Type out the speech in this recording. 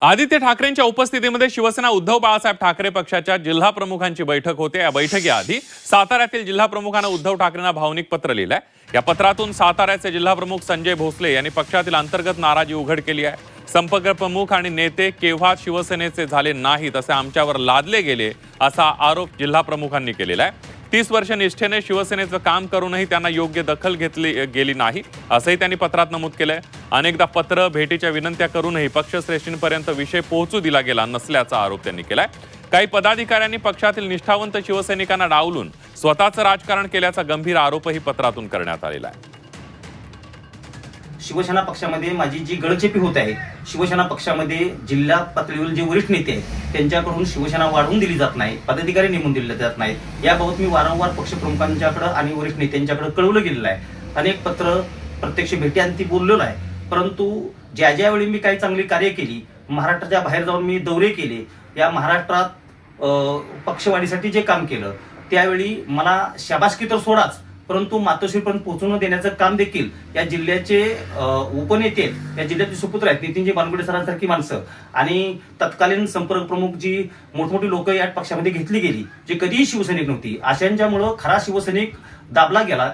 आदित्य ठाकरेंच्या उपस्थितीमध्ये शिवसेना उद्धव बाळासाहेब ठाकरे पक्षाच्या जिल्हा प्रमुखांची बैठक होते। या बैठकीआधी साताऱ्यातील जिल्हा प्रमुखांना उद्धव ठाकरेंना भावनिक पत्र लिहिलंय। या पत्रातून साताऱ्याचे जिल्हा प्रमुख संजय भोसले यांनी पक्षातील अंतर्गत नाराजी उघड केली आहे। संपर्क प्रमुख आणि नेते केव्हा शिवसेनेचे झाले नाहीत असे आमच्यावर लादले गेले असा आरोप जिल्हा प्रमुखांनी केलेला आहे। 30 वर्ष निष्ठेने शिवसेनेचं काम करूनही त्यांना योग्य दखल घेतली गेली नाही असंही त्यांनी पत्रात नमूद केलंय। अनेकदा पत्र भेटीच्या विनंत्या करूनही पक्षश्रेष्ठींपर्यंत विषय पोहोचू दिला गेला नसल्याचा आरोप त्यांनी केलाय। काही पदाधिकाऱ्यांनी पक्षातील निष्ठावंत शिवसैनिकांना डावलून स्वतःचं राजकारण केल्याचा गंभीर आरोपही पत्रातून करण्यात आलेला आहे। शिवसेना पक्षामध्ये माझी जी गळचेपी होत आहे, शिवसेना पक्षामध्ये जिल्हा पातळीवर जे वरिष्ठ नेते आहेत त्यांच्याकडून शिवसेना वाढवून दिली जात नाही, पदाधिकारी नेमून दिले जात नाहीत। याबाबत मी वारंवार पक्षप्रमुखांच्याकडे आणि वरिष्ठ नेत्यांच्याकडे कळवलं गेलेलं आहे। अनेक पत्र, प्रत्यक्ष भेटीअंती बोललेलो आहे, परंतु ज्यावेळी मी काही चांगली कार्य केली, महाराष्ट्राच्या बाहेर जाऊन मी दौरे केले, या महाराष्ट्रात पक्षवाढीसाठी जे काम केलं त्यावेळी मला शाबासकी तर सोडाच, परंतु मातोश्रीपर्यंत पोहोचून देण्याचं काम देखील या जिल्ह्याचे उपनेते, या जिल्ह्याचे सुपुत्र आहेत, नितीनजी बानगुडे सरांसारखी माणसं आणि तत्कालीन संपर्क प्रमुख जी मोठमोठी लोक या पक्षामध्ये घेतली गेली, जे कधीही शिवसैनिक नव्हती, अशांच्यामुळं खरा शिवसैनिक दाबला गेला।